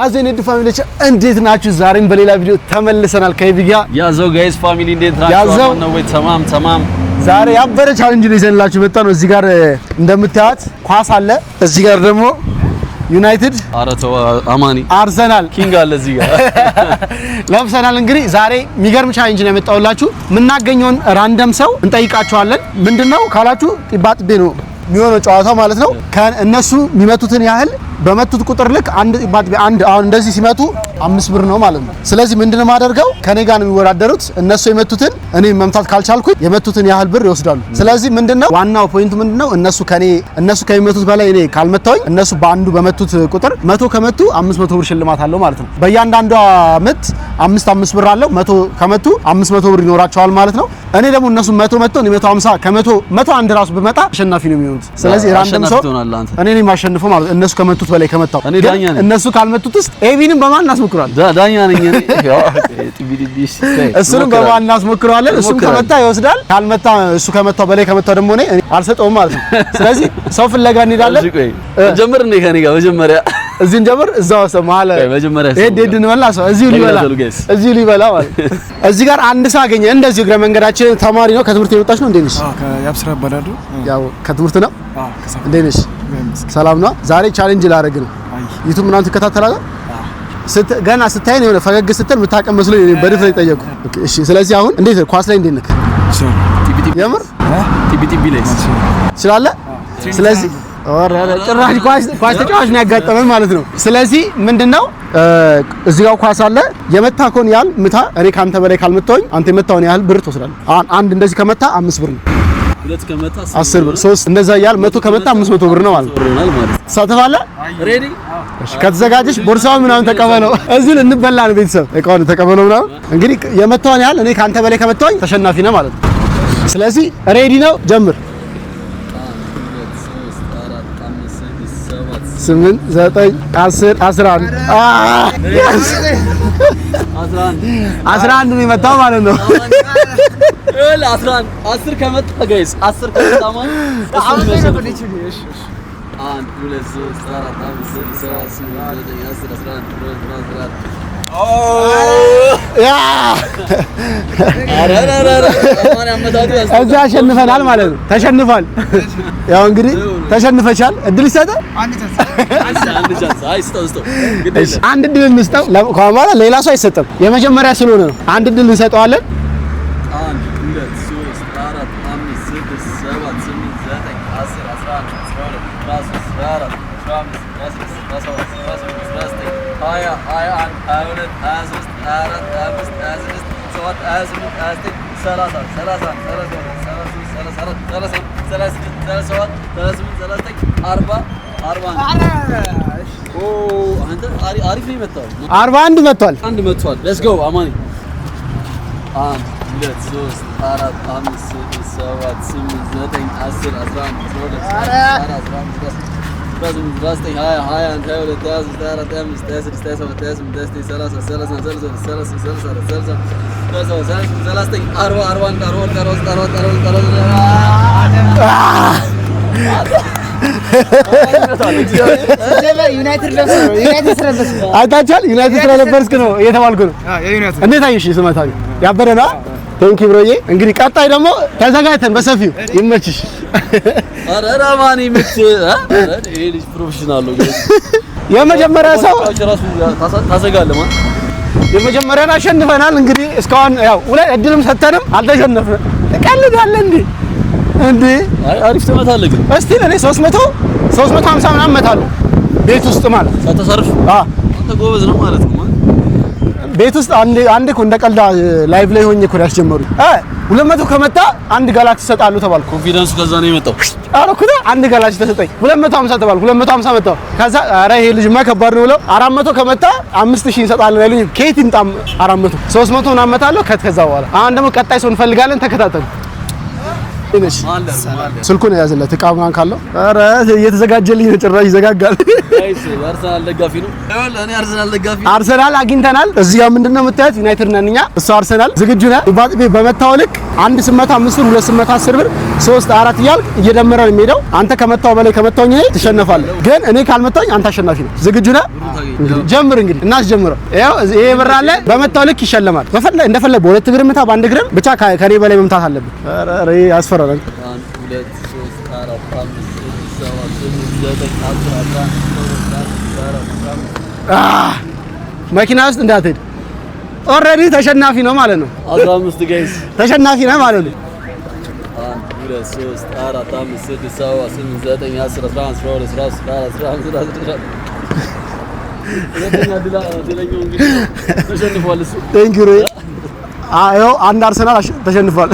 ያዘኔድ ፋሚሊዎች እንዴት ናችሁ? ዛሬም በሌላ ቪዲዮ ተመልሰናል ከይቢጋ ያዘው ጋይስ ፋሚሊ እንዴት ናችሁ? ነው ወይ? ተማም ዛሬ ያበረ ቻሌንጅ ነው ይዘንላችሁ መጣ ነው። እዚህ ጋር እንደምታዩት ኳስ አለ፣ እዚህ ጋር ደግሞ ዩናይትድ አረተው አማኒ አርሰናል ኪንግ አለ እዚህ ጋር ለብሰናል። እንግዲህ ዛሬ የሚገርም ቻሌንጅ ነው የመጣውላችሁ። የምናገኘውን ራንደም ሰው እንጠይቃቸዋለን። ምንድነው ካላችሁ ጢባጥቤ ነው የሚሆነው ጨዋታው ማለት ነው። ከእነሱ የሚመቱትን ያህል በመቱት ቁጥር ልክ አንድ ጢባጥቤ አንድ አሁን እንደዚህ ሲመቱ 5 ብር ነው ማለት ነው። ስለዚህ ምንድነው ማደርገው ከኔ ጋር ነው የሚወዳደሩት። እነሱ የመቱትን እኔ መምታት ካልቻልኩኝ የመቱትን ያህል ብር ይወስዳሉ። ስለዚህ ምንድነው ዋናው ፖይንት ምንድነው እነሱ ከሚመቱት በላይ እኔ ካልመታውኝ እነሱ በአንዱ በመቱት ቁጥር 100 ከመቱ 500 ብር ሽልማት አለው ማለት ነው። በእያንዳንዷ ምት 5 ብር አለው። 100 ከመቱ 500 ብር ይኖራቸዋል ማለት ነው። እኔ ደግሞ እነሱ 100 መተው 150 ከመቶ 101 ራሱ በመጣ አሸናፊ ነው የሚሆኑት። ስለዚህ ራንደም ሰው እኔ ነኝ ማሸንፈው ማለት እነሱ ከመቱት በላይ ከመታው እኔ ዳኛ ነኝ። እነሱ ካልመቱትስ ኤቢንም በማን እናስሞክራለን? ዳኛ ነኝ እኔ እሱንም በማን እናስሞክራለን? እሱም ከመታ ይወስዳል። ካልመታ እሱ ከመታው በላይ ከመታው ደግሞ እኔ አልሰጠውም ማለት ነው። ስለዚህ ሰው ፍለጋ እንሄዳለን። ጀምር እንደ ከኔ ጋር መጀመሪያ እዚህን ጀምር እዛው ሰማለ መጀመሪያ ሄድ እንበላ ሰው እዚሁ ሊበላ ማለት እዚህ ጋር አንድ ሰው አገኘ። እንደዚህ እግረ መንገዳችን ተማሪ ነው። ከትምህርት የወጣች ነው። እንዴት ነሽ? ያብስራ ባዳዱ ያው ከትምህርት ነው። እንዴት ነሽ? ሰላም ነው። ዛሬ ቻሌንጅ ላደርግ ነው። ዩቲዩብ ምናምን ትከታተላለህ? ገና ስታየን የሆነ ፈገግ ስትል የምታውቅ መስሎኝ በድፍረት ጠየቁ። እሺ፣ ስለዚህ አሁን እንዴት ኳስ ላይ እንዴት ነህ? የምር ቲቢቲቢ ላይ ትችላለህ? ስለዚህ ጭራሽ ኳስ ተጫዋች ነው ያጋጠመን ማለት ነው። ስለዚህ ምንድነው እዚህ ጋር ኳስ አለ። የመታከውን ያህል ምታ። እኔ ካንተ በላይ ካልመታውኝ አንተ የመታውን ያህል ብር ትወስዳለህ። አንድ እንደዚህ ከመታ 5 ብር ነው። ሁለት ከመታ 10 ብር፣ 3 እንደዛ ያህል 100 ከመታ 500 ብር ነው ማለት ነው። ሳተፋለህ? ሬዲ? እሺ፣ ከተዘጋጀሽ ቦርሳውን ምናምን ተቀበለው። እዚህ እንበላ ነው ቤተሰብ እቃውን ተቀበለው ምናምን። እንግዲህ የመታውን ያህል እኔ ካንተ በላይ ከመታውኝ ተሸናፊ ነህ ማለት ነው። ስለዚህ ሬዲ ነው? ጀምር። 8 9 10 11 11 ነው የመታው ማለት ነው። 10 ከመጣ ጋይስ 10 ከመጣ ማለት 1 2 3 4 5 6 7 8 አሸንፈናል ማለት ነው። ተሸንፏል። ያው እንግዲህ ተሸንፈሻል። እድል ይሰጣል። አንድ እድል እንስጠው። ከማላ ሌላ ሰው አይሰጥም። የመጀመሪያ ስለሆነ ነው። አንድ እድል እንሰጠዋለን። 1 2 3 4 5 6 7 8 9 10 11 12 13 14 15 16 17 18 19 20 21 22 23 24 25 26 27 28 29 30 31 32 33 34 40 አንተ አሪፍ ነው የመጣው። 41 መጥቷል። አንድ መጥቷል። ሌትስ ጎ አማኒ 1 2 3 4 5 6 7 8 9 10 11 12 አይታችኋል። ዩናይትድ ስለነበርክ ነው እየተባልኩ ነው። እንዴት አየሽ? ስመታኝ ያበረ ነው። ቴንኪ ብሮዬ። እንግዲህ ቀጣይ ደግሞ ተዘጋጅተን በሰፊው ይመችሽ። አረ ማን ይመች? ይሄ ልጅ ፕሮፌሽናል ነው። የመጀመሪያ ሰው ታዘጋለህ ማለት የመጀመሪያን አሸንፈናል። እንግዲህ እስካሁን ያው ሁለት እድልም ሰተንም አልተሸነፍንም። ትቀልዳለህ እንዴ? አሪፍ ትመታለህ ግን እስቲ እኔ 350 ምናምን እመታለሁ ቤት ውስጥ ማለት ሳተሰርፍ። አንተ ጎበዝ ነው ማለት ነው። ቤት ውስጥ አንድ እኮ እንደ ቀልድ ላይቭ ላይ ሆኜ እኮ ያስጀመሩኝ 200 ከመታ አንድ ጋላክሲ ይሰጣሉ ተባልኩ። ኮንፊደንሱ ከዛ ነው የመጣው። አረኩት አንድ ጋላክሲ ተሰጠኝ። 250 ተባልኩ። 250 መጣው። ከዛ አረ ይሄ ልጅማ ከባድ ነው ብለው 400 ከመታ 5000 እንሰጣለን ያሉኝ። ከየት ይምጣም 400 300 ምናምን እመታለሁ። ከዛ በኋላ አሁን ደግሞ ቀጣይ ሰው እንፈልጋለን። ተከታተሉ። እሺ ስልኩን ያዘለት እቃ ምናምን ካለው ኧረ እየተዘጋጀልኝ ነው ጭራሽ ይዘጋጋል ጋይስ አርሰናል ደጋፊ ነው እኔ አርሰናል ደጋፊ አርሰናል አግኝተናል እዚህ ጋር ምንድነው የምታዩት ዩናይትድ ነን እኛ እሱ አርሰናል ዝግጁ ነህ ጢባጢቤ በመታው ልክ 1 8 5 ብር 2 8 10 ብር 3 4 እያልክ እየደመረ ነው የሚሄደው አንተ ከመታው በላይ ከመታውኝ እኔ ትሸነፋለህ ግን እኔ ካልመታውኝ አንተ አሸናፊ ነህ ዝግጁ ነህ ጀምር እንግዲህ እናስጀምረው ያው ይሄ ብር አለ በመታው ልክ ይሸለማል እንደፈለግ በሁለት እግር ምታ በአንድ እግርም ብቻ ከኔ በላይ መምታት አለብህ ኧረ ያስፈራራል 1 2 3 4 5 6 7 መኪና ውስጥ እንዳትሄድ ኦሬዲ ተሸናፊ ነው ማለት ነው 15 ጋይስ ተሸናፊ ነው ማለት ነው 1 2 3 4 5 6 7 8 9 10 11 12 13 14 ተሸንፏል እሱ ቴንኪው አዮ አንድ አርሰናል ተሸንፏል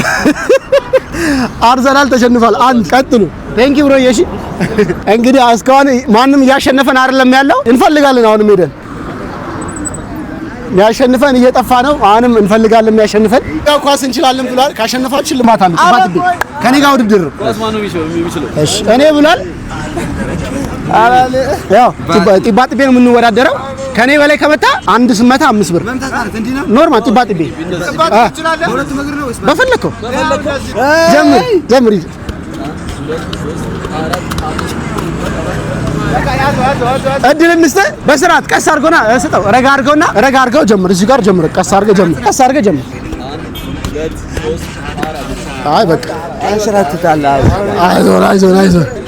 አርሰናል ተሸንፏል አንድ ቀጥሉ ቴንኪው ብሮ እሺ እንግዲህ እስካሁን ማንም ያሸነፈን አይደለም ያለው እንፈልጋለን አሁንም ሄደን ያሸንፈን እየጠፋ ነው አሁንም እንፈልጋለን የሚያሸንፈን ያው ኳስ እንችላለን ብሏል ካሸነፋችሁ ሽልማት አለ ጢባጢቤ ከኔ ጋር ውድድር ኳስ ማን ነው የሚችለው እሺ እኔ ብሏል አላለ ያው ጢባጢቤ ነው የምንወዳደረው ከኔ በላይ ከመታ 1 8 5 ብር ኖርማል ጢባጢቤ በፈለከው ጀምር እድል እንስተ በስርዓት ቀስ አድርጎና ስጠው ረጋ አድርገው ጀምር እዚህ ጋር ጀምር ቀስ አድርገህ ጀምር አይ በቃ አንሽራትታል አይዞን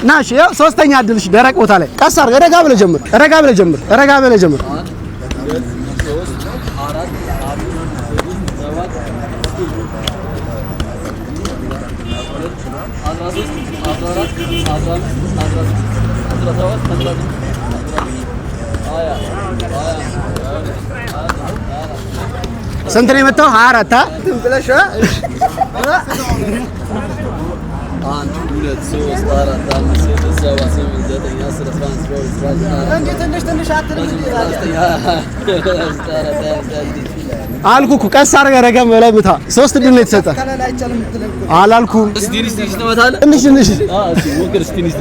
ና እሺ ያው ሶስተኛ እድልሽ ደረቅ ቦታ ላይ ቀስ አድርገህ ረጋ ብለህ ጀምር 1 ስንት ነው የመጣው 24 ትምጥለሽ 1 2 3 4 5 6 7 8 9 10 11 12 እንዴ ትንሽ አትልም አልኩ እኮ ቀስ አድርገህ ረጋ ብለህ ምታ 3 ድል ነው የተሰጠ አላልኩም ትንሽ ትመታለህ ትንሽ ሞክር ትንሽ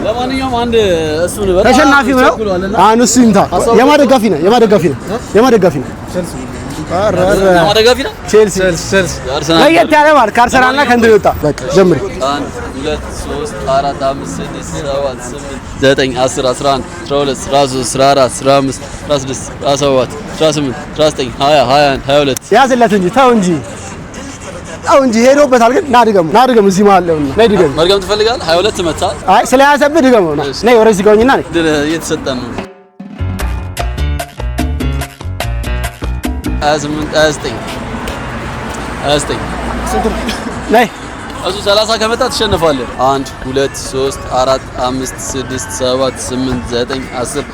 ለማንኛውም አንድ እሱ ነው ተሸናፊ ነው አሁን እሱ ይምታ የማደጋፊ ነው ቼልሲ ለየት ያለ ማለት ከአርሰናልና ከእንትን ይወጣ በቃ ጀምር 1 2 3 4 5 6 7 8 9 10 11 12 13 14 15 16 17 18 19 20 21 22 ያዝለት እንጂ ተው እንጂ ሄዶበታል ግን ናድገም እዚህ ማለት ነው ናድገም መርገም ትፈልጋለህ 22 መታ አይ ስለያዘብህ ድገመው ነይ ወረዚህ ጋውኝና ነይ እየተሰጠን ነው 28 29 ስንት ነይ እሱ 30 ከመጣ ትሸነፋለህ 1 2 3 4 5 6 7 8 9 10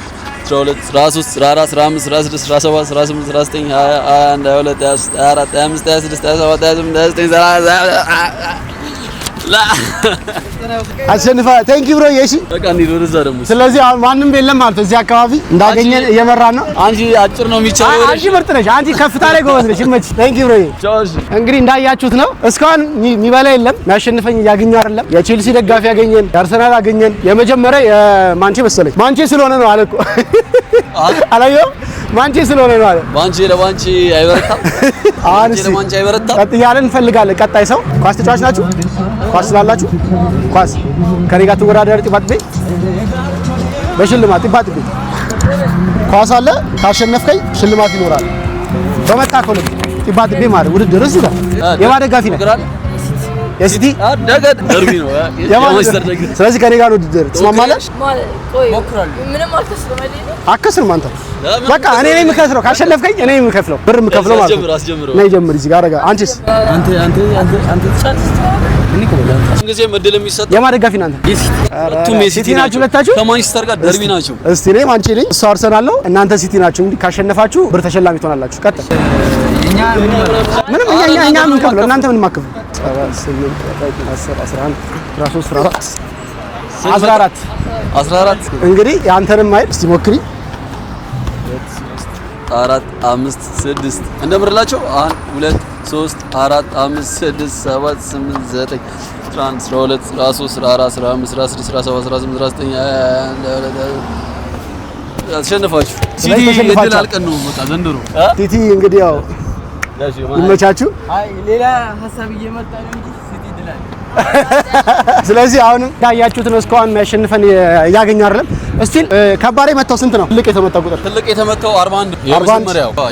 12 13 14 15 16 17 18 19 20 21 22 23 24 25 26 27 28 ላ አሸንፋ ቴንኪው ብሮ እሺ በቃ እንሂድ ወደዛ ደግሞ ስለዚህ አሁን ማንም የለም ማለት እዚህ አካባቢ እንዳገኘን እየመራን ነው አንቺ አጭር ነው የሚቻለው አንቺ ምርጥ ነሽ አንቺ ከፍታ ላይ ጎበዝ ነሽ እመች ቴንኪው ብሮ እንግዲህ እንዳያችሁት ነው እስካሁን የሚበላ የለም የሚያሸንፈኝ እያገኘሁ አይደለም የቼልሲ ደጋፊ ያገኘን የአርሰናል አገኘን የመጀመሪያ የማንቼ መሰለኝ ማንቼ ስለሆነ ነው አለ እኮ አላየው ማንቼ ስለሆነ ነው አለ ማንቼ ለማንቼ አይበረታም ለማንቼ አይበረታም ቀጥያለን እንፈልጋለን ቀጣይ ሰው ኳስ ተጫዋች ናችሁ ኳስ ስላላችሁ ኳስ ከኔ ጋር ትወዳደር ጢባጢቤ በሽልማት ጢባጢቤ ኳስ አለ ካሸነፍከኝ ሽልማት ይኖራል በመታከሉ ጢባጢቤ ማለት ውድድር እዚህ ጋር የማደጋፊ ነው የሲቲ ደገድ ደርቢ ነው የማስተር ደግ ስለዚህ ከኔ ጋር ውድድር ትስማማለህ ምንም አከስርም አንተ በቃ እኔ ነኝ የምከፍለው ካሸነፍከኝ እኔ ነኝ የምከፍለው ብር የምከፍለው ማለት ነው ነይ ጀምር እዚህ ጋር አረጋ አንቺስ አንተ አድርጉልኝ። ጊዜ ምድል የሚሰጠው የማን ደጋፊ ናንተ? ሲቲ ናችሁ ሁለታችሁ ከማንቸስተር ጋር ደርቢ ናቸው። እስቲ እኔ ማንቼ ነኝ፣ እሱ አርሰናል ነው፣ እናንተ ሲቲ ናችሁ። እንግዲህ ካሸነፋችሁ ብር ተሸላሚ ትሆናላችሁ። ቀጥል። ምንም እኛ ምን ከፍለው እናንተ ምን ማከፍሉ 14 እንግዲህ የአንተንም ማይል እስቲ ሞክሪ 4 5 6 እንደምርላቸው 1 2 3 4 5 6 7 8 9 11 12 13 14 15 16 17 18 19 አሸነፋችሁ። ሲቲ እድል አልቀን ነው በቃ ዘንድሮ ሲቲ እንግዲህ ያው ይመቻችሁ። አይ ሌላ ሐሳብ እየመጣ ነው እንጂ ሲቲ ድላል። ስለዚህ አሁንም ያያችሁት ነው እስካሁን የሚያሸንፈን ያገኘው አይደለም። እስቲ ከባሬ መታው ስንት ነው? ትልቅ የተመታው ቁጥር ትልቅ የተመታው 41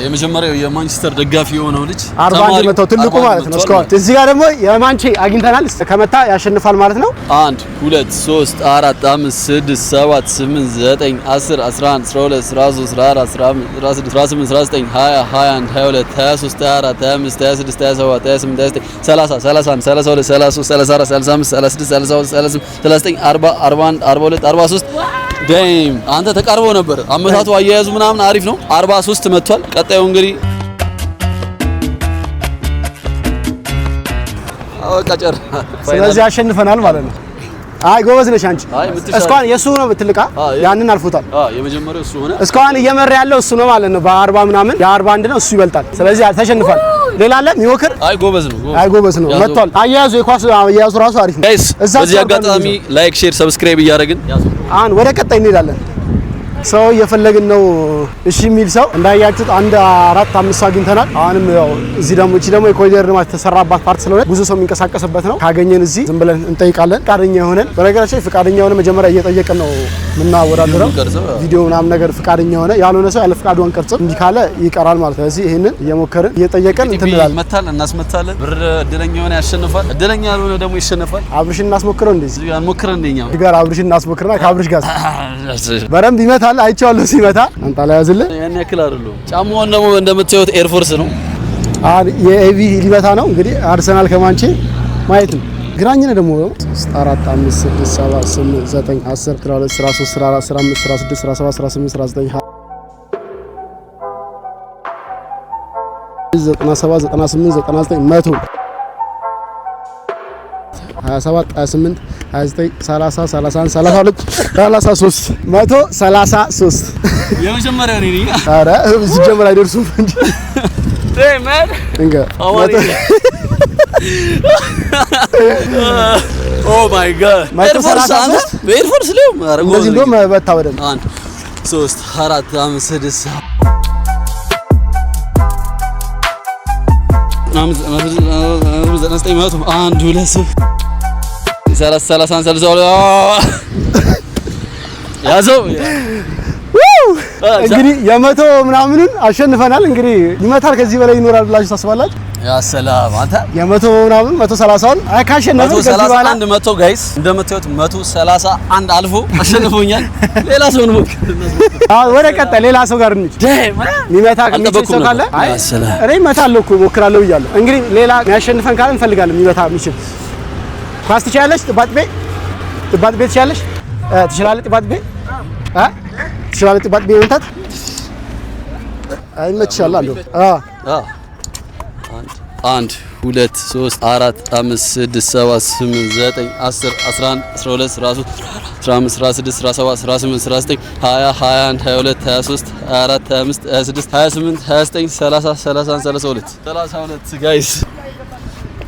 የመጀመሪያው የማንቸስተር ደጋፊ የሆነው ልጅ 41 መታው ትልቁ ማለት ነው። እስካሁን እዚህ ጋር ደግሞ የማንቼ አግኝተናል። ከመታ ያሸንፋል ማለት ነው። 1 2 3 4 5 6 7 8 9 10 11 12 13 14 15 16 18 19 20 21 22 23 24 25 26 27 28 29 30 31 32 33 34 35 36 37 39 40 41 42 43 ዳይም አንተ ተቃርቦ ነበር። አመታቱ አያያዙ ምናምን አሪፍ ነው። 43 መጥቷል። ቀጣዩ እንግዲህ አወቃጨር ስለዚህ አሸንፈናል ማለት ነው። አይ ጎበዝ ነሽ አንቺ። እስካሁን የሱ ነው ትልቃ ያንን አልፎታል። የመጀመሪያው እሱ ሆነ። እስካሁን እየመራ ያለው እሱ ነው ማለት ነው። በ40 ምናምን የ41 ነው እሱ ይበልጣል። ስለዚህ ተሸንፏል። ሌላ አለ የሚወክር? አይ ጎበዝ ነው። አይ ጎበዝ ነው መጥቷል። አያያዙ የኳስ አያያዙ ራሱ አሪፍ ነው። ጋይስ በዚህ አጋጣሚ ላይክ፣ ሼር፣ ሰብስክራይብ እያደረግን አሁን ወደ ቀጣይ እንሄዳለን። ሰው እየፈለግን ነው። እሺ የሚል ሰው እንዳያችሁት 1 4 5 አግኝተናል። አሁንም ያው እዚህ ደግሞ እቺ ደግሞ የኮሪደር ልማት የተሰራባት ፓርት ስለሆነ ብዙ ሰው የሚንቀሳቀስበት ነው። ካገኘን እዚህ ዝም ብለን እንጠይቃለን። ፈቃደኛ የሆነን በነገራችን ላይ ፈቃደኛ የሆነ መጀመሪያ እየጠየቅን ነው የምናወዳደረው። ቪዲዮ ምናምን ነገር ፈቃደኛ የሆነ ያልሆነ ሰው ያለ ፈቃዱ አንቀርጽም። እንዲህ ካለ ይቀራል ማለት ነው። ስለዚህ ይሄንን እየሞከርን እየጠየቅን እንትላለን። መታል እናስመታለን። ብር እድለኛ የሆነ ያሸንፋል፣ እድለኛ ያልሆነ ደግሞ ይሸነፋል። አብርሽን እናስሞክረው እንደዚህ አንሞክረን እንደኛው ጋር አብርሽን እናስሞክርና ከአብርሽ ጋር በረም ይመታል። አይቼዋለሁ ሲመታ። አንተ ላይ ያዝልህ ያን ያክል አይደለም። ጫማውን ደግሞ እንደምታዩት ኤርፎርስ ነው። የኤቪ ሊመታ ነው እንግዲህ አርሰናል ከማንቼ ማየት ነው። ግራኝ ነው ደግሞ 4 5 6 7 8 9 10 12 13 14 15 16 17 18 19 97 98 99 100 27 28 29 30 31 32 33 133 የመጀመሪያው ነኝ። ኧረ ሲጀመር አይደርሱም እንጂ ማን እንጋ ኦ ማይ ጋድ ኤርፎርስ ነው ማረጉ እንደዚህ እንደውም በታ በደንብ 1 3 4 5 6 ያዘው እንግዲህ የመቶ ምናምኑን አሸንፈናል። እንግዲህ ይመታል ከዚህ በላይ ይኖራል ብላችሁ ታስባላችሁ? ያ ሰላም አንተ የመቶ ምናምን 130ን ካሸነፈ ከዚህ በኋላ 100 ጋይስ እንደምታዩት 131 አልፎ አሸንፎኛል። ሌላ ሰው ነው ወደ ቀጣይ ሌላ ሰው ጋር እንሂድ። ሚመታ ከሚችል ሰው ካለ አይ እኔ እመታለሁ እኮ እሞክራለሁ ብያለሁ። እንግዲህ ሌላ የሚያሸንፈን ካለ እንፈልጋለን። ሚመታ የሚችል ኳስ ትችላለች። ጥባት ቤት ትችላለች። ትችላለች። ጥባት ቤት ትችላለች። ጥባት ቤት መምታት አይመችሻል አለው 1 2 3 4 5 6 7 8 9 10 11 12 13 15 16 17 18 19 20 21 22 23 24 25 26 28 29 30 31 32 ጋይስ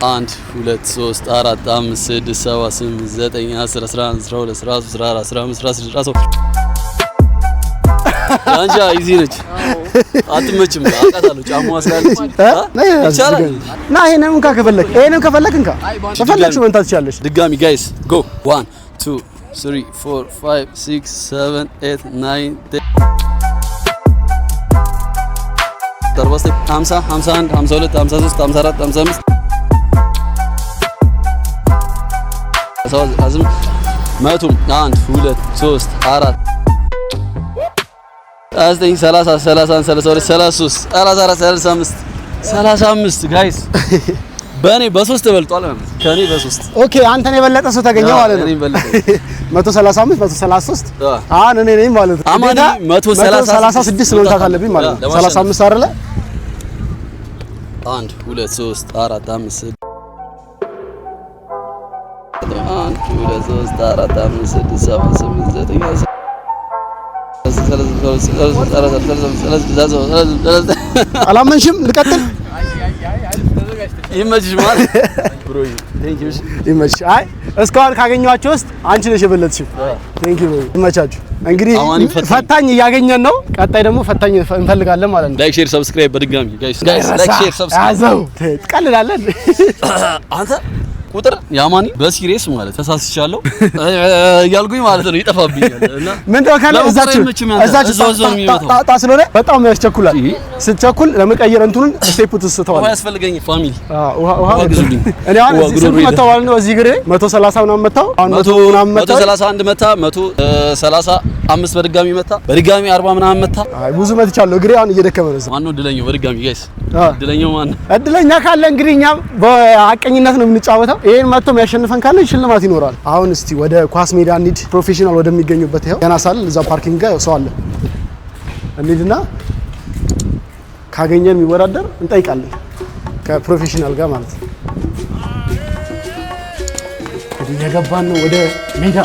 1 2 3 4 5 6 7 8 9 10 11 12 13 14 15 16 17 አንጃ ኢዚ ነች። አትመችም። አቃታለሁ ጫማዋ ስላለች ይቻላል። ና ይሄንን ከፈለክ እንካ ከፈለክሽ መንታት ትችላለሽ። ድጋሚ ጋይስ ጎ 1 2 3 4 5 6 7 8 9 50 51 52 53 54 55 100 1 2 3 4 19 30 31 32 33 34 35 35 ጋይስ በእኔ በ3 ተበልጧል ማለት ከኔ በ3 ኦኬ አንተን የበለጠ ሰው ተገኘ ማለት ነው። 135 133 አሁን እኔ ነኝ ማለት ነው። አማኒ 136 መምታት አለብኝ ማለት ነው። 35 አይደለ 1 2 3 4 5 6 1 2 3 4 5 6 7 8 9 አላመንሽም? ልቀጥል? ይመችሽ ማለት ብሮዬ ይመችሽ። አይ እስካሁን ካገኘኋቸው ውስጥ አንቺ ነሽ የበለጥሽው። ቴንክ ዩ ብሮዬ። ይመቻችሁ። እንግዲህ ፈታኝ እያገኘን ነው። ቀጣይ ደግሞ ፈታኝ እንፈልጋለን ማለት ነው። ላይክ ሼር ሰብስክራይብ በድጋሚ ጋይስ ላይክ ሼር ሰብስክራይብ ያዘው። ትቀልዳለህ አንተ ቁጥር ያማኒ በሲሪየስ ማለት ተሳስቻለሁ እያልኩኝ ማለት ነው ይጠፋብኛል እና ምንድነው ካለ እዛችሁ ጣጣ ስለሆነ በጣም ያስቸኩላል። ስትቸኩል ለመቀየር እንትኑን ስቴፕ ትስተዋል። ውሃ ያስፈልገኝ ፋሚሊ ውሃ ግዙልኝ። እኔ አሁን እዚህ መጣው ማለት ነው። እዚህ ግሬ 130 ምናምን መጣው። አሁን 100 ምናምን መጣው። 131 መታ 135 በድጋሚ መታ በድጋሚ 40 ምናምን መታ። አይ ብዙ መትቻለሁ። ግሬ አሁን እየደከመ ነው። ማን ነው እድለኛው? በድጋሚ ጋይስ እድለኛው ማን ነው? እድለኛ ካለ እንግዲህ እኛ በአቀኝነት ነው የምንጫወተው። ይሄን መጥቶ የሚያሸንፈን ካለ ሽልማት ይኖራል። አሁን እስቲ ወደ ኳስ ሜዳ እንሂድ። ፕሮፌሽናል ወደሚገኙበት ይሄው ገና ሳል እዛ ፓርኪንግ ጋር ሰው አለ። እንሂድና ካገኘን የሚወዳደር እንጠይቃለን ከፕሮፌሽናል ጋር ማለት ነው። እንግዲህ የገባን ነው ወደ ሜዳ።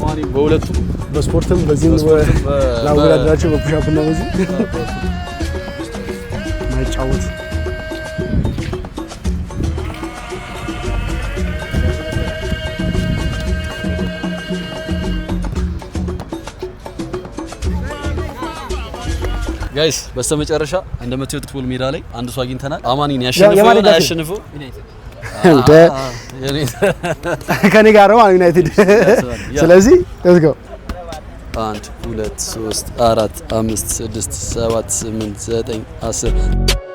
ማኒ በሁለቱም በስፖርትም በዚህም ላወዳደራቸው በፑሻፕ እና በዚህ ማይጫወት ጋይስ በስተመጨረሻ እንደምትዩት ፉል ሜዳ ላይ አንድ ሰው አግኝተናል። አማኒን ያሸንፈው ከኔ ጋር ነው ዩናይትድ። ስለዚህ let's go 1 2 3 4 5 6 7 8 9 10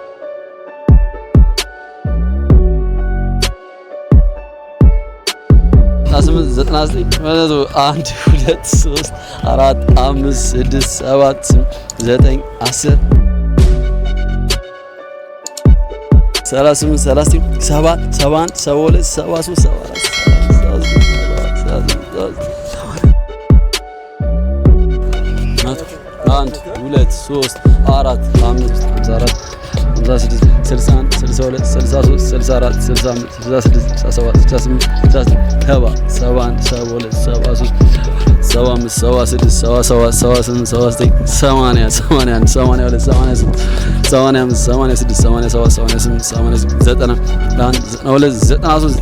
1 2 3 4 5 6 7 9 10 38 39 7 71 72 73 1 2 3 4 5 54 56 61 62 63 64 65 66 67 68 70 71 72 73 75 76 77 78 79 80 81 82 83 85 86 87 88 88 90 92 93 94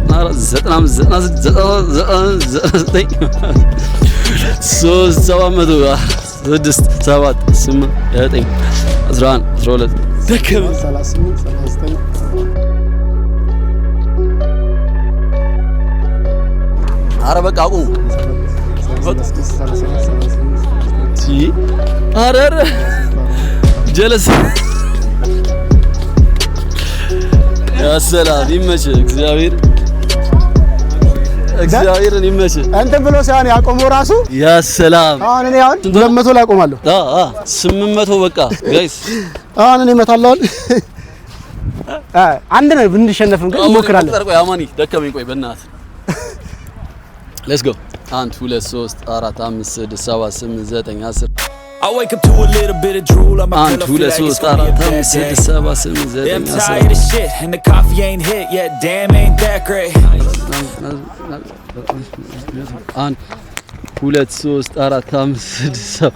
95 96 6 7 8 9 11 12 ደከመ 38 39 ኧረ በቃ አቁሙ። ኧረ ጀለስ ያሰላም ይመችህ። እግዚአብሔርን ይመችህ። እንትን ብሎ ሳይሆን ያቆመው ራሱ ያሰላም። አሁን እኔ 200 ላይ አቆማለሁ። 800 በቃ ጋይስ አሁን እኔ እመታለሁ። አንድ ነው ብንሸነፍ ግን እንሞክራለን። ቆይ አማኒ ደከመኝ። ቆይ በእናትህ ሌትስ ጎ 1 2 3 4 5 6 7 8 9 10 I wake up to a little bit of drool on my pillow, feel like it's gonna be a bad day. I'm tired of shit and the coffee ain't hit yet, damn ain't that great. 1 2 3 4 5 6 7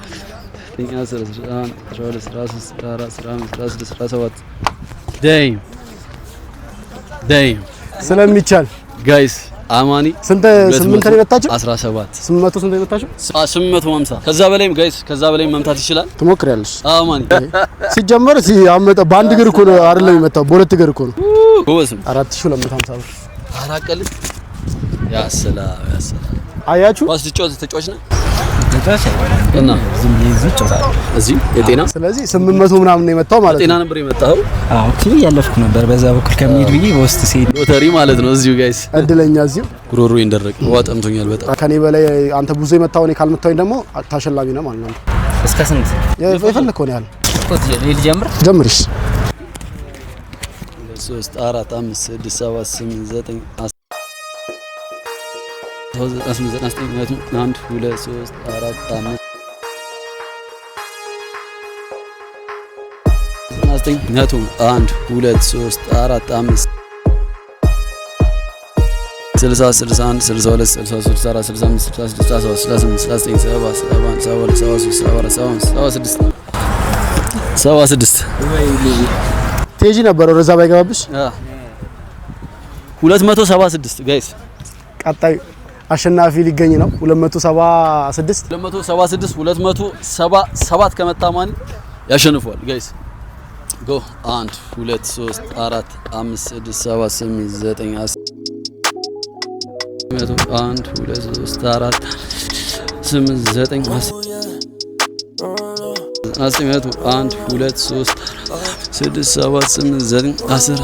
ዴም ስለሚቻል ጋይስ አማኒ ስንት 8 ነው የመታችሁ? 17 800 ስንት ነው የመታችሁ? 850 ከዛ በላይም ጋይስ ከዛ በላይ መምታት ይችላል። ትሞክሪያለሽ? አማኒ ሲጀመር ሲያመጣ በአንድ እግር እኮ ነው አይደለም የመታው፣ በሁለት እግር እኮ ነው። ጎበዝም 4250 ብር አራቀል ያሰላም አያችሁ። ኳስ ተጫዋች ነው እና ዝም ይዝጫው እዚህ የጤና ስለዚህ 800 ምናምን ነው የመታው ማለት ነው። ጤና ነበር የመታው። አዎ ኦኬ ያለፍኩ ነበር በዛ በኩል ከመሄድ ብዬ በውስጥ ሲሄድ ሎተሪ ማለት ነው። እዚሁ ጋይስ እድለኛ እዚሁ ጉሮሮ ይንደረቅ። ውሃ ጠምቶኛል በጣም። ከኔ በላይ አንተ ብዙ የመታው እኔ ካልመታውኝ ደግሞ ታሸላሚ ነው ማለት ነው። እስከ ስንት የፈለከው ነው ያለ ኮት ልጀምር ጀምርሽ 3 4 5 6 7 8 9 10 1 2 3 4 5 9 1 2 3 4 5 60 61 62 63 64 65 66 67 68 69 76 ቴጂ ነበር ወደዛ ባይገባብሽ 276 ጋይስ ቀጣይ አሸናፊ ሊገኝ ነው 276 277 ከመታ ማን ያሸንፋል ጋይስ ጎ 1 2 3 4 5 6 7 8 9 10 1 2 3 4 8 9 10 1 2 3 6 7 8 9 10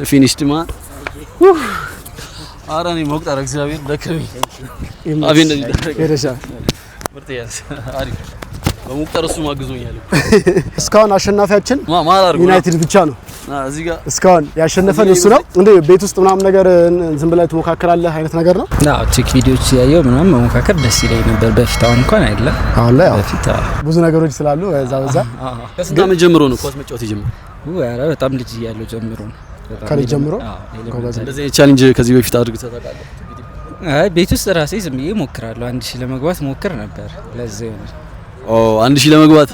ፊኒሽድ ማን ኧረ እኔ መቁጠር እግዚአብሔር ደከመኝ። አቤት እንደዚህ ሄደሻ ምርጥ ያስ አሪፍ በመቁጠር እሱ ማግዞኛል። እስካሁን አሸናፊያችን ዩናይትድ ብቻ ነው። እዚህ ጋር እስካሁን ያሸነፈን እሱ ነው። እንዴ ቤት ውስጥ ምናምን ነገር ዝም ብለህ ትሞካከራለህ አይነት ነገር ነው? አዎ ቲክ ቪዲዮዎች ያየው ምናምን መሞካከር ደስ ይለኝ ነበር በፊት። አሁን እንኳን አይደለም። አሁን ላይ በፊት ብዙ ነገሮች ስላሉ በዛ ከስንት ዓመት ጀምሮ ነው ኳስ መጫወት የጀመረው? ኧረ በጣም ልጅ እያለሁ ጀምሮ ነው። ከልጅ ጀምሮ እንደዚህ አይነት ቻሌንጅ ከዚህ በፊት አድርገህ ታውቃለህ? አይ ቤት ውስጥ ራሴ ዝም ብዬ እሞክራለሁ። 1000 ለመግባት ሞክር ነበር። ለዚህ ነው 1000 ለመግባት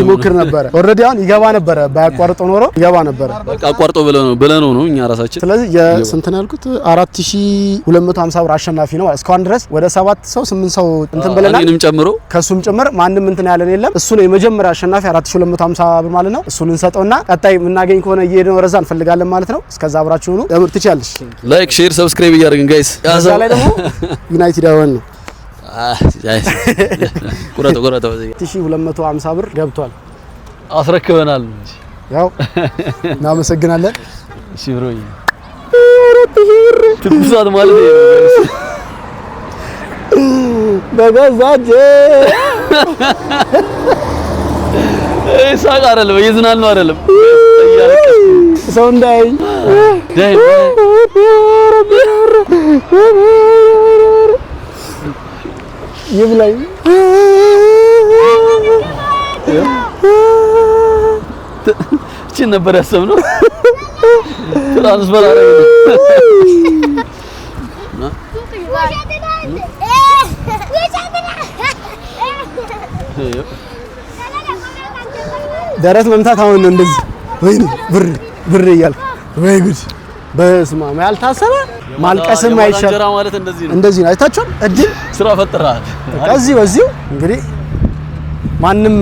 ይሞክር ነበር። ኦሬዲ አሁን ይገባ ነበር። ባያቋርጠው ኖሮ ይገባ ነበር። በቃ አቋርጦ ብለነው ነው እኛ ራሳችን። ስለዚህ የስንት ነው ያልኩት 4250 ብር አሸናፊ ነው። እስካሁን ድረስ ወደ 7 ሰው 8 ሰው እንትን ብለናል። እኔንም ጨምሮ ከሱም ጭምር ማንም እንትን ያለን የለም። እሱ ነው የመጀመሪያ አሸናፊ 4250 ብር ማለት ነው። እሱን እንሰጠውና ቀጣይ የምናገኝ ከሆነ እየሄድን ወረዛ እንፈልጋለን ማለት ነው። እስከዛ አብራችሁ ነው ለምር ትችያለሽ። ላይክ ሼር ሰብስክራይብ እያደረግን ጋይስ ያዛ ላይ ደግሞ ዩናይትድ ያወን ነው ቁረጠው 1250 ብር ገብቷል። አስረክበናል። ያው እናመሰግናለን። እሺ ብሮዬ ትኩሳት ማለት ነው በገዛጄ ሳቅ አይደለም የዝናል ነው አይደለም ሰው እንዳይኝ ዳይ ይብላኝ እቺ ነበር ያሰብነው ትራንስፈር አረጋለሁ ደረት መምታት አሁን እንደዚህ ወይኔ ብር እያልኩ ወይ ጉድ በስማ ያልታሰበ ማልቀስም አይሻል እንጀራ ማለት እንደዚህ ነው። አይታችኋል እድል ስራ ፈጥራል። ከዚህ ወዚሁ እንግዲህ ማንም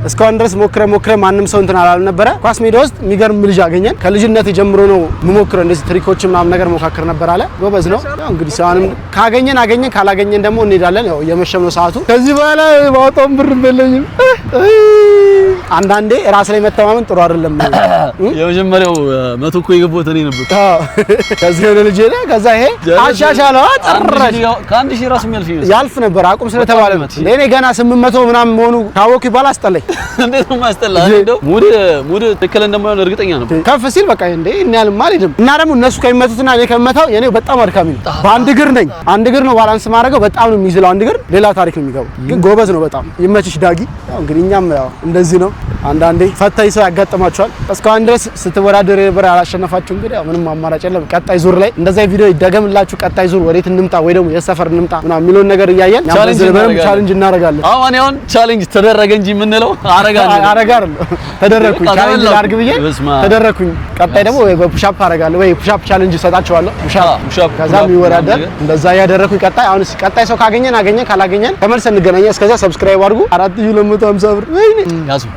እስካሁን ድረስ ሞክረ ማንም ሰው እንትን አላለም ነበር። ኳስ ሜዳ ውስጥ የሚገርም ልጅ አገኘን። ከልጅነት ጀምሮ ነው መሞክረው እንደዚህ ትሪኮች ምናምን ነገር ሞካከር ነበር አለ። ጎበዝ ነው። ያው እንግዲህ ሰውንም ካገኘን ካላገኘን ደግሞ እንሄዳለን። ያው የመሸም ነው ሰዓቱ። ከዚህ በኋላ ባወጣም ብር በለኝም። አንዳንዴ ራስ ላይ መተማመን ጥሩ አይደለም። የመጀመሪያው 100 እኮ የገባሁት እኔ ነበር። ከዚህ የሆነ ልጅ ሄደ። ከዛ ይሄ አሻሻለው አጠራሽ ከአንድ ሺህ ራሱ ያልፍ ነበር አቁም ስለተባለ ለኔ ገና 800 ምናምን መሆኑ ታወኩ ይባል አስጠለኝ። እንዴት ነው ማስጠላ? እንደው ሙድ ትክክል እንደማይሆን እርግጠኛ ነበር። ከፍ ሲል በቃ እንዴ እናልም አልሄድም። እና ደግሞ እነሱ ከሚመቱትና እኔ ከመታው የኔ በጣም አድካሚ ነው። በአንድ እግር ነኝ። አንድ እግር ነው ባላንስ ማድረገው። በጣም ነው የሚይዝለው አንድ እግር። ሌላ ታሪክ ነው የሚገባው። ግን ጎበዝ ነው በጣም ይመችሽ ዳጊ። ያው እንግዲህ እኛም ያው እንደዚህ ነው። አንዳንዴ ፈታኝ ሰው ያጋጥማቸዋል። እስካሁን ድረስ ስትወዳደር የነበረ አላሸነፋችሁ። እንግዲህ ያው ምንም አማራጭ የለም። ቀጣይ ዙር ላይ እንደዛ ቪዲዮ ይደገምላችሁ። ቀጣይ ዙር ወዴት እንምጣ ወይ ደግሞ የሰፈር እንምጣ ምናምን የሚለውን ነገር እያየን ቻሌንጅ እናደርጋለን። አሁን ቻሌንጅ ተደረገ እንጂ የምንለው አረጋለሁ ተደረኩኝ ቻሌንጅ አድርግ ብዬ ተደረኩኝ። ቀጣይ ደግሞ በፑሻፕ አረጋለሁ ወይ ፑሻፕ ቻሌንጅ ሰጣቸዋለሁ። ፑሻፕ ከዛ የሚወዳደር እንደዛ ያደረኩኝ። ቀጣይ ሰው ካገኘን ካላገኘን ተመልሰን እንገናኛለን። እስከዛ ሰብስክራይብ አድርጉ። 4250 ብር ወይኔ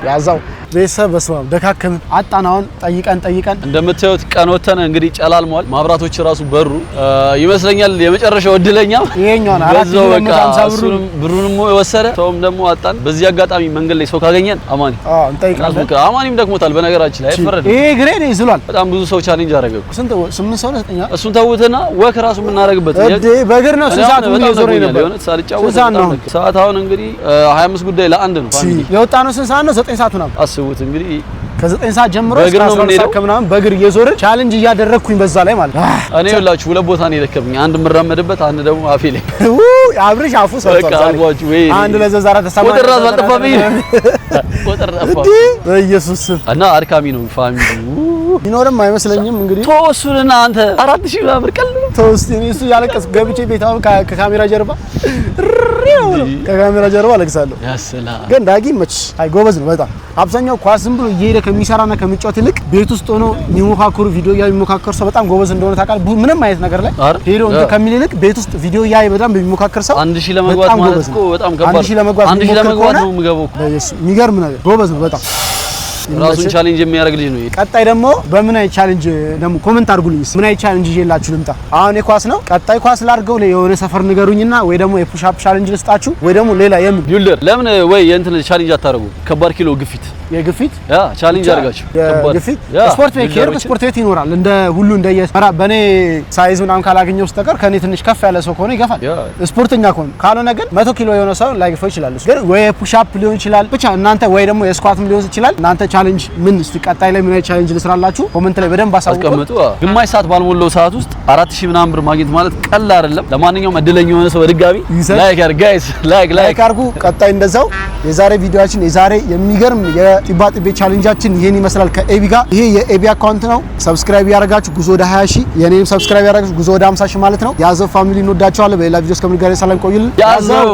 ያዛው ቤተሰብ በስማም ደካከምን አጣናውን ጠይቀን እንደምታዩት ቀን ወተን እንግዲህ ጨላልሟል። ማብራቶች ራሱ በሩ ይመስለኛል የመጨረሻው እድለኛ ይሄኛው ነው። 450 ብሩንም ወሰደ። ሰውም ደግሞ አጣን። በዚህ አጋጣሚ መንገድ ላይ ሰው ካገኘን አማኒ እንጠይቃለን። አማኒም ደክሞታል በነገራችን ላይ አይፈረድ። ይሄ ግሬ ነው ይዝሏል። በጣም ብዙ ሰው ቻሌንጅ አደረገ። ስንት 8 ሰው 9 እሱን ተውትና ወክ ራሱ የምናደርግበት በእግር ነው። ሰዓት ነው እየዞረ ነበር። ሰዓት አሁን እንግዲህ 25 ጉዳይ ለአንድ ነው ፋሚሊ የወጣ ነው። ስንት ሰዓት ነው? 9 ሰዓት ነው። አስቡት እንግዲህ ከ9 ሰዓት ጀምሮ እስከ 12 ሰዓት ከምናምን በእግር እየዞርን ቻሌንጅ እያደረግኩኝ በዛ ላይ ማለት ነው። እኔ ሁላችሁ ሁለት ቦታ ነው የደከመኝ። አንድ ምራመድበት፣ አንድ ደግሞ አፌ ላይ አብርሽ አፉ ሰጥቷል። አንድ ለዘዛራ ተሰማ ወደ ራስ አልጠፋብኝ ወደ ራስ በኢየሱስ እና አድካሚ ነው ፋሚሊ ቢኖርም አይመስለኝም። እንግዲህ ተወሱልና አንተ 4000 ብር ቀል ተወስቲ እሱ ያለቀስ ገብቼ ቤታው ከካሜራ ጀርባ ከካሜራ ጀርባ አለቅሳለሁ። ያሰላ ግን ዳጊ መች አይ ጎበዝ ነው በጣም። አብዛኛው ኳስ ዝም ብሎ እየሄደ ከሚሰራና ከሚጫወት ይልቅ ቤት ውስጥ ሆኖ የሚሞካከሩ ቪዲዮ ያይ የሚሞካከር ሰው በጣም ጎበዝ እንደሆነ ታውቃለህ። ምንም አይነት ነገር ላይ ሄዶ እንትን ከሚል ይልቅ ቤት ውስጥ ቪዲዮ ያይ በጣም የሚሞካከር ሰው 1000 ለመግባት ማለት እኮ በጣም ከባድ 1000 ለመግባት ነው የምገባው። የሚገርም ነገር ጎበዝ ነው በጣም። ራሱን ቻሌንጅ የሚያደርግ ልጅ ነው። ቀጣይ ደግሞ በምን አይ ቻሌንጅ ደግሞ ኮሜንት አድርጉልኝ። ምን አይ ቻሌንጅ ይዤላችሁ ልምጣ? አሁን የኳስ ነው። ቀጣይ ኳስ ላድርገው የሆነ ሰፈር ንገሩኝና ወይ ደግሞ የፑሽ አፕ ቻሌንጅ ልስጣችሁ ወይ ደግሞ ሌላ የምን ቢልደር ለምን ወይ የእንትን ቻሌንጅ አታደርጉ? ከባድ ኪሎ ግፊት የግፊት ቻሌንጅ አድርጋችሁ ግፊት ስፖርት ቤት ስፖርት ቤት ይኖራል እንደ ሁሉ እንደየሰራ በኔ ሳይዝ ምናምን ካላገኘው በስተቀር ከኔ ትንሽ ከፍ ያለ ሰው ከሆነ ይገፋል ስፖርተኛ ከሆነ። ካልሆነ ግን 100 ኪሎ የሆነ ሰው ላይገፋው ይችላል። ግን ወይ ፑሽ አፕ ሊሆን ይችላል ብቻ እናንተ ወይ ደግሞ የስኳትም ሊሆን ይችላል። እናንተ ቻሌንጅ ምን እስቲ ቀጣይ ላይ ምን አይ ቻሌንጅ ልስራላችሁ? ኮሜንት ላይ በደንብ አሳውቁ። ግማሽ ሰዓት ባልሞላው ሰዓት ውስጥ 4000 ምናምን ብር ማግኘት ማለት ቀላል አይደለም። ለማንኛውም እድለኛ የሆነ ሰው በድጋሚ ላይክ አድርጉ ጋይስ፣ ላይክ አድርጉ። ቀጣይ እንደዛው የዛሬ ቪዲዮአችን የዛሬ የሚገርም የጢባጢቤ ቻሌንጃችን ይሄን ይመስላል ከኤቢ ጋር። ይሄ የኤቢ አካውንት ነው። ሰብስክራይብ ያደርጋችሁ ጉዞ ወደ 20000 የኔም ሰብስክራይብ ያደርጋችሁ ጉዞ ወደ 50000 ማለት ነው። ያዘው ፋሚሊ እንወዳችኋለን። በሌላ ቪዲዮስ ከምንገናኝ ሰላም ቆዩልን። ያዘው